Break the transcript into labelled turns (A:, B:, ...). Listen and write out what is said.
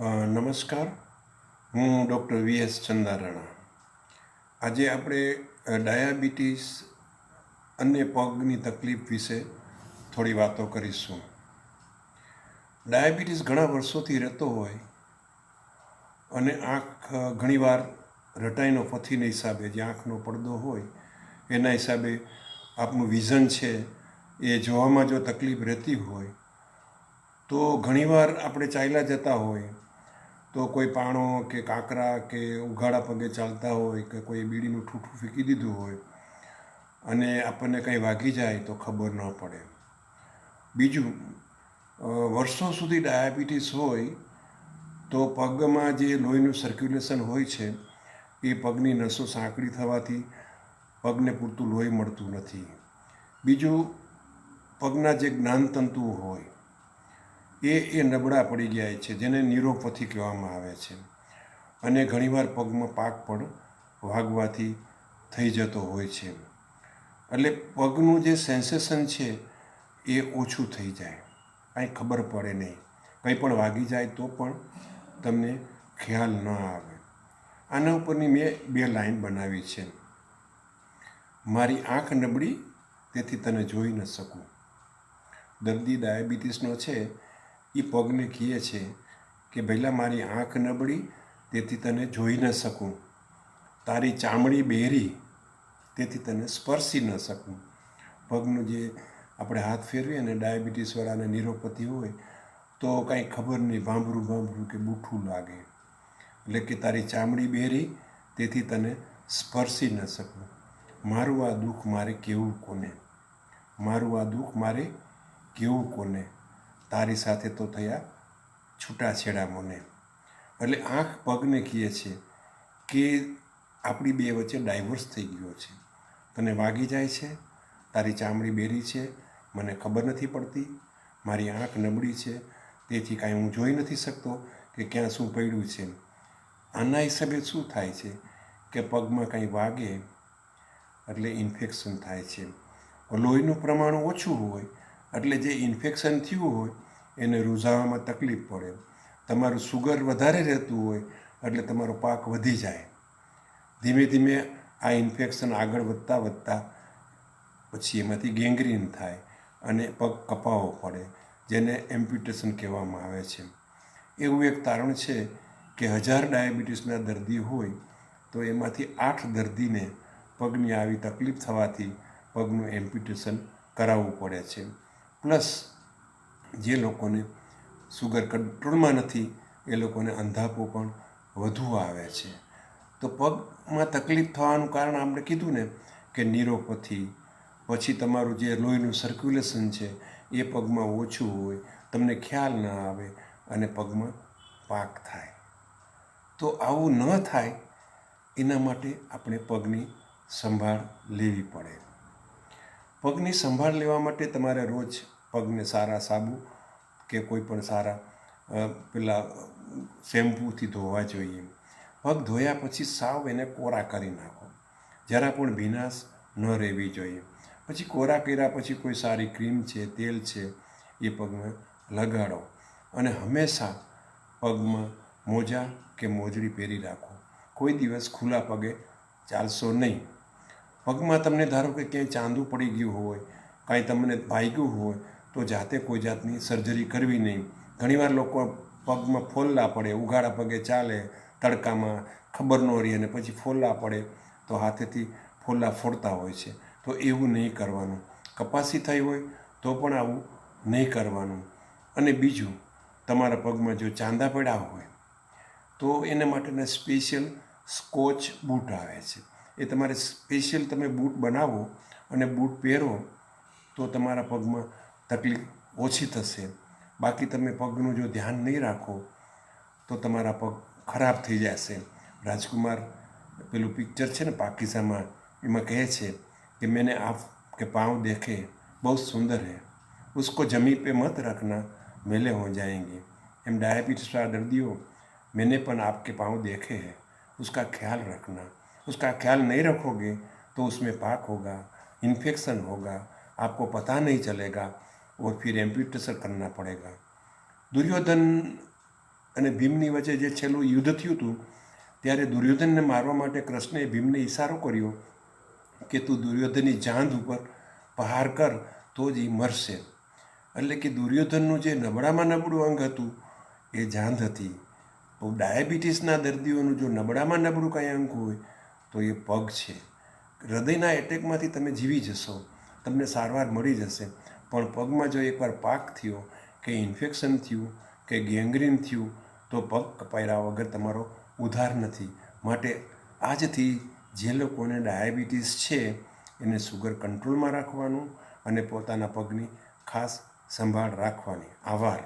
A: નમસ્કાર, હું doctor VS Chandarana. આજે આપણે ડાયાબિટીસ અને પગની તકલીફ વિશે થોડી વાતો કરીશું. ડાયાબિટીસ ઘણા વર્ષોથી રહેતો હોય અને આંખ ઘણીવાર રટાઈનો પથ્થીના હિસાબે, જે આંખનો પડદો હોય એના હિસાબે આપનું વિઝન છે એ જોવામાં જો તકલીફ રહેતી હોય તો ઘણીવાર આપણે ચાલ્યા જતા હોય તો કોઈ પાણો કે કાંકરા કે ઉઘાડા પગે ચાલતા હોય કે કોઈ બીડીનું ઠૂઠું ફેંકી દીધું હોય અને આપણને કંઈ વાગી જાય તો ખબર ન પડે. બીજું, વર્ષો સુધી ડાયાબિટીસ હોય તો પગમાં જે લોહીનું સર્ક્યુલેશન હોય છે એ પગની નસો સાંકડી થવાથી પગને પૂરતું લોહી મળતું નથી. બીજું, પગના જે જ્ઞાનતંતુઓ હોય એ નબળા પડી ગયા છે, જેને ન્યુરોપથી કહેવામાં આવે છે. અને ઘણીવાર પગમાં પાક પણ વાગવાથી થઈ જતો હોય છે. એટલે પગનું જે સેન્સેશન છે એ ઓછું થઈ જાય, કાંઈ ખબર પડે નહીં. કંઈ પણ વાગી જાય તો પણ તમને ખ્યાલ ન આવે. આના ઉપરની મેં 2 લાઈન બનાવી છે. મારી આંખ નબળી તેથી તને જોઈ ન શકું. દર્દી ડાયાબિટીસનો છે એ પગને કહે છે કે ભઈલા, મારી આંખ નબળી તેથી તને જોઈ ન શકું. તારી ચામડી બેરી તેથી તને સ્પર્શી ન શકું. પગનું જે આપણે હાથ ફેરવીએ અને ડાયાબિટીસવાળાને ન્યુરોપથી હોય તો કાંઈ ખબર નહીં, ભાંભરું કે બૂઠું લાગે. એટલે કે તારી ચામડી બેરી તેથી તને સ્પર્શી ન શકું. મારું આ દુઃખ મારે કેવું કોને, મારું આ દુઃખ મારે કેવું કોને, તારી સાથે તો થયા છૂટાછેડા મને. એટલે આંખ પગને કહે છે કે આપણી બે વચ્ચે ડાયવોર્સ થઈ ગયો છે. તને વાગી જાય છે, તારી ચામડી બેરી છે, મને ખબર નથી પડતી, મારી આંખ નબળી છે તેથી કાંઈ હું જોઈ નથી શકતો કે ક્યાં શું પડ્યું છે. આના હિસાબે શું થાય છે કે પગમાં કંઈ વાગે એટલે ઇન્ફેક્શન થાય છે. લોહીનું પ્રમાણ ઓછું હોય એટલે જે ઇન્ફેક્શન થયું હોય એને રૂઝાવામાં તકલીફ પડે. તમારું સુગર વધારે રહેતું હોય એટલે તમારો પાક વધી જાય. ધીમે ધીમે આ ઇન્ફેક્શન આગળ વધતા પછી એમાંથી ગેંગ્રીન થાય અને પગ કપાવવો પડે, જેને એમ્પ્યુટેશન કહેવામાં આવે છે. એવું એક તારણ છે કે 1000 ડાયાબિટીસના દર્દી હોય તો એમાંથી 8 દર્દીને પગની આવી તકલીફ થવાથી પગનું એમ્પ્યુટેશન કરાવવું પડે છે. પ્લસ જે લોકોને સુગર કંટ્રોલમાં નથી એ લોકોને અંધાપો પણ વધુ આવે છે. તો પગમાં તકલીફ થવાનું કારણ આપણે કીધું ને કે ન્યુરોપથી, પછી તમારું જે લોહીનું સર્ક્યુલેશન છે એ પગમાં ઓછું હોય, તમને ખ્યાલ ન આવે અને પગમાં પાક થાય. તો આવું ન થાય એના માટે આપણે પગની સંભાળ લેવી પડે. પગની સંભાળ લેવા માટે તમારે રોજ પગને સારા સાબુ કે કોઈ પણ સારા પેલા શેમ્પૂથી ધોવા જોઈએ. પગ ધોયા પછી સાવ એને કોરા કરી નાખો, જરા પણ ભીનાશ ન રહેવી જોઈએ. પછી કોરા કર્યા પછી કોઈ સારી ક્રીમ છે, તેલ છે એ પગમાં લગાડો અને હંમેશા પગમાં મોજા કે મોજડી પહેરી રાખો. કોઈ દિવસ ખુલ્લા પગે ચાલશો નહીં. પગમાં તમને ધારો કે ક્યાંય ચાંદું પડી ગયું હોય, કાંઈ તમને વાગ્યું હોય તો જાતે કોઈ જાતની સર્જરી કરવી નહીં. ઘણીવાર લોકો પગમાં ફોલ્લા પડે, ઉઘાડા પગે ચાલે તડકામાં, ખબર ન રહે અને પછી ફોલ્લા પડે તો હાથેથી ફોલ્લા ફોડતા હોય છે. તો એવું નહીં કરવાનું. કપાસી થઈ હોય તો પણ આવું નહીં કરવાનું. અને બીજું, તમારા પગમાં જો ચાંદા પડ્યા હોય તો એના માટેના સ્પેશિયલ સ્કોચ બૂટ આવે છે. એ તમારે સ્પેશિયલ તમે બૂટ બનાવો અને બૂટ પહેરો તો તમારા પગમાં તકલીફ ઓછી થશે. બાકી તમે પગનું જો ધ્યાન નહીં રાખો તો તમારા પગ ખરાબ થઈ જશે. રાજકુમાર પેલું પિક્ચર છે ને પાકીઝામાં, એમાં કહે છે कि मैंने आपके पाँव देखे बहुत सुंदर है, उसको जमी पे मत रखना मैले हो जाएंगे. एम डायबिटीज वाला दर्दियों, मैंने पण आपके पाँव देखे हैं, उसका ख्याल रखना. उसका ख्याल नहीं रखोगे तो उसमें पाक होगा, इन्फेक्शन होगा, आपको पता नहीं चलेगा और फिर एम्प्यूटेशन करना पड़ेगा. दुर्योधन અને ભીમની વચ્ચે જે છેલ્લું યુદ્ધ થયું હતું ત્યારે દુર્યોધનને મારવા માટે કૃષ્ણએ ભીમને ઈશારો કર્યો કે તું દુર્યોધનની જાંઘ ઉપર પ્રહાર કર તો જ એ મરશે. એટલે કે દુર્યોધનનું જે નબળામાં નબળું અંગ હતું એ જાંઘ હતી. ડાયાબિટીસના દર્દીઓનું જો નબળામાં નબળું કંઈ અંગ હોય તો એ પગ છે. હૃદયના એટેકમાંથી તમે જીવી જશો, તમને સારવાર મળી જશે, પણ પગમાં જો એકવાર પાક થયો કે ઇન્ફેક્શન થયું કે ગેંગ્રીન થયું તો પગ કપાયેલા વગર તમારો ઉદ્ધાર નથી. માટે આજથી જે લોકોને ડાયાબિટીસ છે એને સુગર કંટ્રોલમાં રાખવાનું અને પોતાના પગની ખાસ સંભાળ રાખવાની. આભાર.